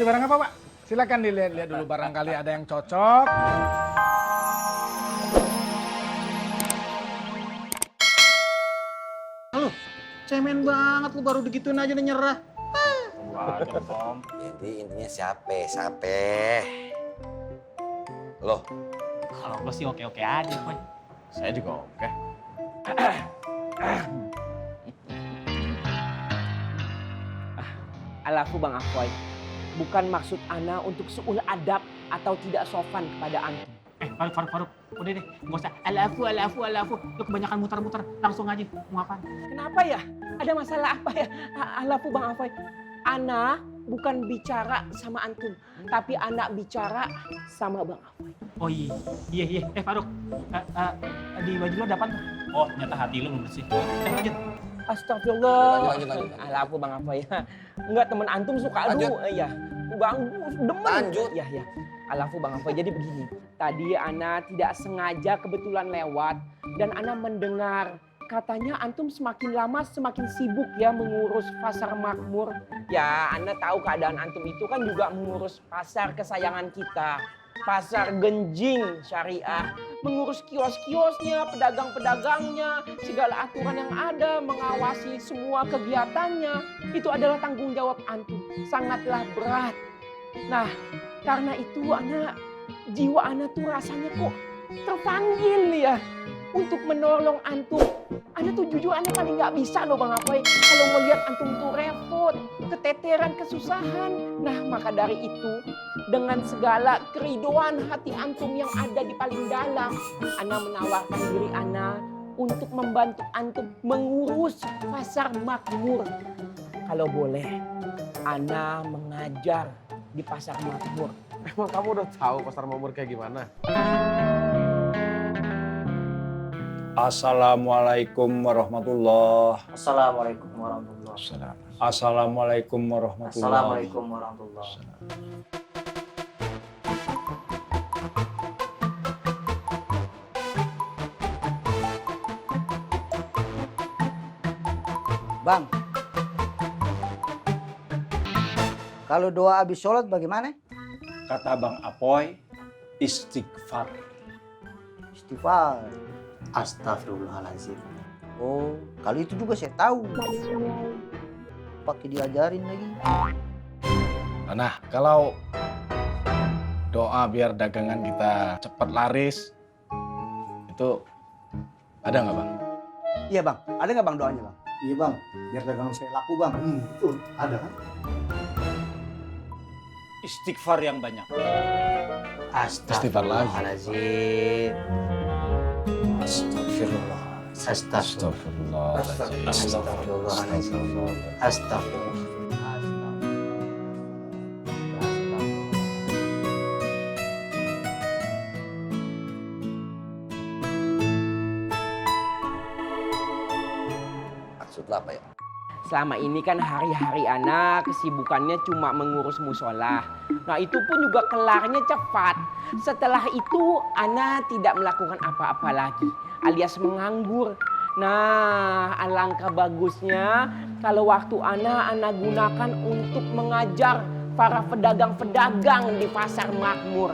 barang apa, Pak? Silakan dilihat-lihat dulu, barangkali ada yang cocok. Halo, cemen banget lu baru digituin aja udah nyerah. Wajar, Om. Jadi intinya siapa? Loh, Kalau gue sih oke-oke aja, Boy. Saya juga oke. Alafu Bang Afoy, bukan maksud Ana untuk seul adab atau tidak sopan kepada antum. Faruk. Udah deh, nggak usah. Alafu. Lu kebanyakan muter-muter. Langsung aja, mau apaan? Kenapa ya? Ada masalah apa ya? Alafu Bang Afoy, Ana bukan bicara sama antum, tapi Ana bicara sama Bang Afoy. Oh iya. Faruk, di baju lo ada apaan tuh? Oh, ternyata hati lo belum bersih. Lanjut. Astagfirullah. Lanjut. Alafu Bang Afoy. Enggak, temen antum suka Lanjut. Iya. Bang, demen. Lanjut. Iya. Alafu Bang Afoy, jadi begini. Tadi Ana tidak sengaja kebetulan lewat dan Ana mendengar katanya antum semakin lama semakin sibuk ya mengurus pasar makmur. Ya, Ana tahu keadaan antum itu kan juga mengurus pasar kesayangan kita. Pasar Genjing Syariah, mengurus kios-kiosnya, pedagang-pedagangnya, segala aturan yang ada, mengawasi semua kegiatannya. Itu adalah tanggung jawab antum, sangatlah berat. Nah, karena itu jiwa Ana tuh rasanya kok terpanggil ya untuk menolong antum. Ana tuh jujur Ana paling nggak bisa loh Bang Apoy kalau melihat antum tuh repot, keteteran, kesusahan. Nah, maka dari itu dengan segala keridoan hati antum yang ada di paling dalam, Ana menawarkan diri Ana untuk membantu antum mengurus pasar makmur. Kalau boleh, Ana mengajar di pasar makmur. Emang kamu udah tahu pasar makmur kayak gimana? Assalamualaikum warahmatullahi Assalamualaikum warahmatullahi wabarakatuh. Assalamualaikum warahmatullahi Assalamualaikum warahmatullahi Bang, kalau doa habis sholat bagaimana? Kata Bang Apoy, istighfar. Istighfar. Astagfirullahaladzim. Oh, kalau itu juga saya tahu. Pakai diajarin lagi. Nah, kalau doa biar dagangan kita cepat laris, itu ada nggak, Bang? Iya bang, ada nggak bang doanya bang? Iya bang, biar dagangan saya laku bang. Betul, ada kan? Istighfar yang banyak. Astagfirullahaladzim. Astagfirullah. Astagfirullahaladzim. Astagfirullahaladzim. Astagfirullah. maksudnya apa ya? Selama ini kan hari-hari Ana kesibukannya cuma mengurus musola. Nah itu pun juga kelarnya cepat. Setelah itu Ana tidak melakukan apa-apa lagi alias menganggur. Nah alangkah bagusnya kalau waktu Ana gunakan untuk mengajar para pedagang-pedagang di pasar makmur.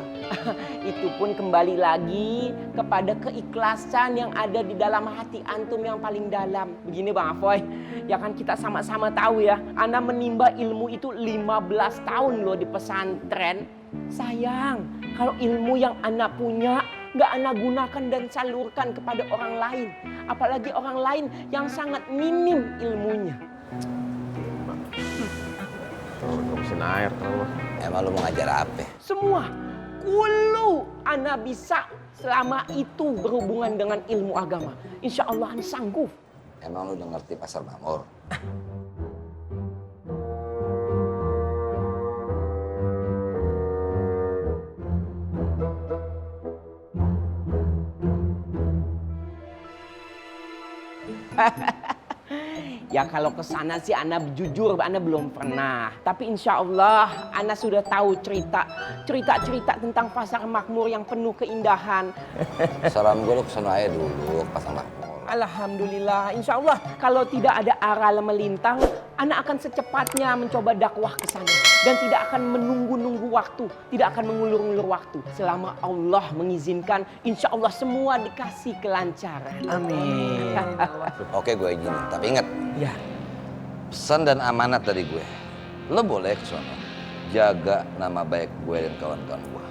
Itu pun kembali lagi kepada keikhlasan yang ada di dalam hati antum yang paling dalam. Begini Bang Afoy, ya kan kita sama-sama tahu ya, Ana menimba ilmu itu 15 tahun loh di pesantren. Sayang kalau ilmu yang Ana punya nggak Ana gunakan dan salurkan kepada orang lain. Apalagi orang lain yang sangat minim ilmunya. Habisin air kamu. Emang lu mau ngajar apa? Semua kulu Ana bisa selama itu berhubungan dengan ilmu agama. Insya Allah Ana sanggup. Emang lu udah ngerti pasar makmur? Ya kalau ke sana sih Ana jujur Ana belum pernah. Tapi insya Allah Ana sudah tahu cerita-cerita tentang pasar makmur yang penuh keindahan. Salam gue lu kesana aja dulu ke pasar makmur. Alhamdulillah, insya Allah kalau tidak ada aral melintang, Ana akan secepatnya mencoba dakwah ke sana. Dan tidak akan menunggu-nunggu waktu. Tidak akan mengulur-ulur waktu. Selama Allah mengizinkan, insya Allah semua dikasih kelancaran. Amin. Oke, gue izinin. Tapi ingat, Ya. pesan dan amanat dari gue. Lo boleh ke sono. Jaga nama baik gue dan kawan-kawan gue.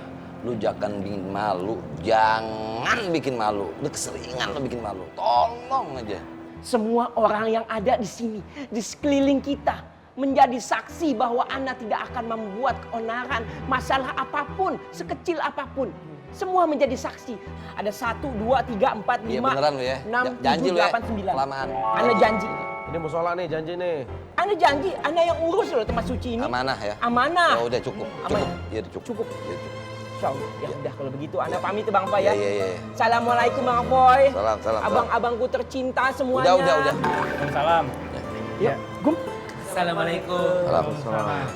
Lu jangan bikin malu. Jangan bikin malu. Udah keseringan lo bikin malu. Tolong aja. Semua orang yang ada di sini, di sekeliling kita, menjadi saksi bahwa Ana tidak akan membuat keonaran, masalah apapun, sekecil apapun. Semua menjadi saksi. Ada 1, 2, 3, 4, 5, Iya beneran lo ya. 6, Janji 7, lo ya. 8, 9. Kelamaan. Ana janji. Ini musola nih, janji nih. Ana janji, Ana yang urus loh tempat suci ini. Amanah ya. Amanah. Ya udah cukup. Amanah. Cukup. Iya cukup. Cukup. Iya, cukup. Insya Allah. Ya udah kalau begitu Ana pamit Bang Apoy ya. Iya, iya, iya. Assalamualaikum Bang Apoy. Salam, salam. Abang-abangku tercinta semuanya. Udah. Salam. Ya, Gum. Assalamualaikum. Salam.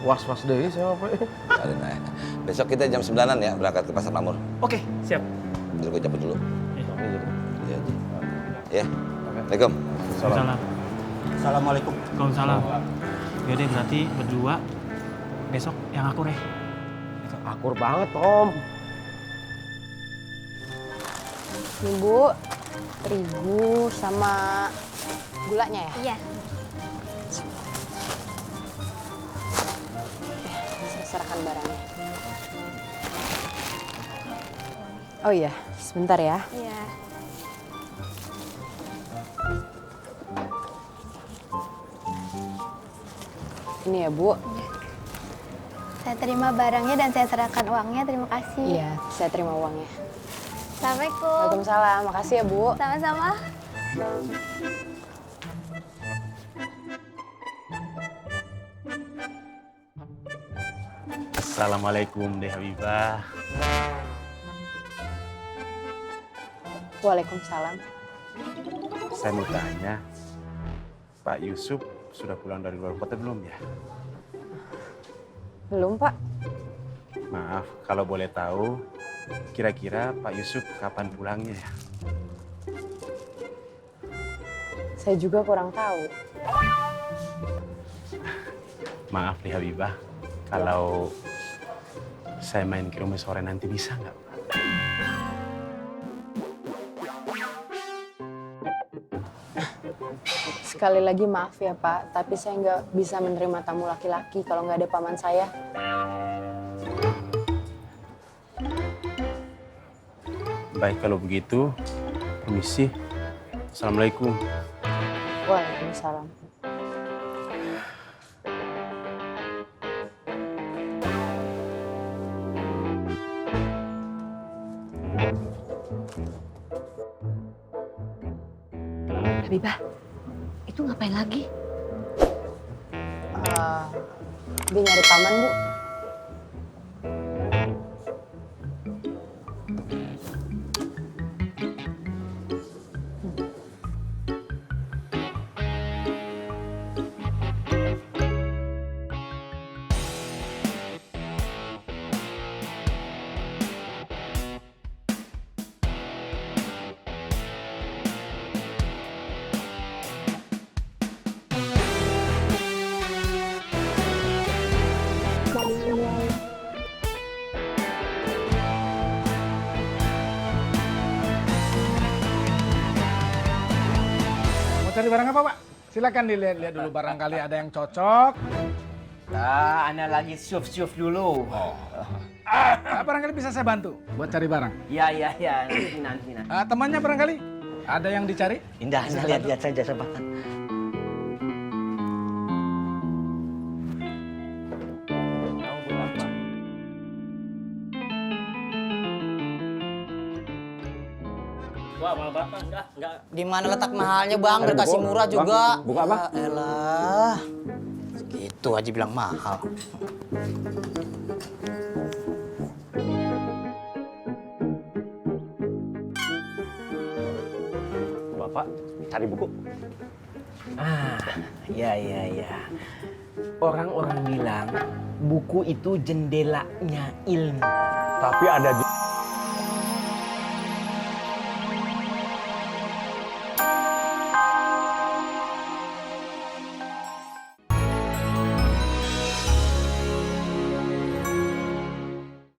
Was-was deh sama apa ya? Ada nanya. Besok kita jam 9-an ya berangkat ke Pasar Makmur. Oke, siap. Jadi gue cabut dulu. Ini jadi. Iya. Ya. Assalamualaikum. Salam. Assalamualaikum. Waalaikumsalam. Yaudah berarti berdua besok yang akur ya. Akur banget, Om. Nih Bu, terigu sama gulanya ya? Iya. Saya serahkan barangnya. Oh iya, sebentar ya. Iya. Ini ya Bu. Saya terima barangnya dan saya serahkan uangnya. Terima kasih. Iya, saya terima uangnya. Assalamualaikum. Waalaikumsalam, makasih ya Bu. Sama-sama. Assalamualaikum Deh Habibah. Waalaikumsalam. Saya mau tanya, Pak Yusuf sudah pulang dari luar kota belum ya? Belum Pak. Maaf, kalau boleh tahu, kira-kira Pak Yusuf kapan pulangnya ya? Saya juga kurang tahu. Maaf nih Habibah, kalau saya main ke rumah sore nanti bisa nggak? Sekali lagi maaf ya Pak, tapi saya nggak bisa menerima tamu laki-laki kalau nggak ada paman saya. Baik kalau begitu, permisi. Assalamualaikum. Waalaikumsalam. Habibah, itu ngapain lagi? Dia nyari paman Bu. Mau cari barang apa, Pak? Silakan dilihat-lihat dulu, barangkali ada yang cocok. Nah, Ana lagi syuf-syuf dulu. Barangkali bisa saya bantu buat cari barang. Ya, nanti. Temannya barangkali ada yang dicari? Indah, lihat saja sebatan. Wah, mahal banget. Enggak. Di mana letak mahalnya Bang? Berkasih murah juga. Buka apa? Ya elah. Segitu aja bilang mahal. Bapak cari buku. Ya. Orang-orang bilang buku itu jendelanya ilmu. Tapi ada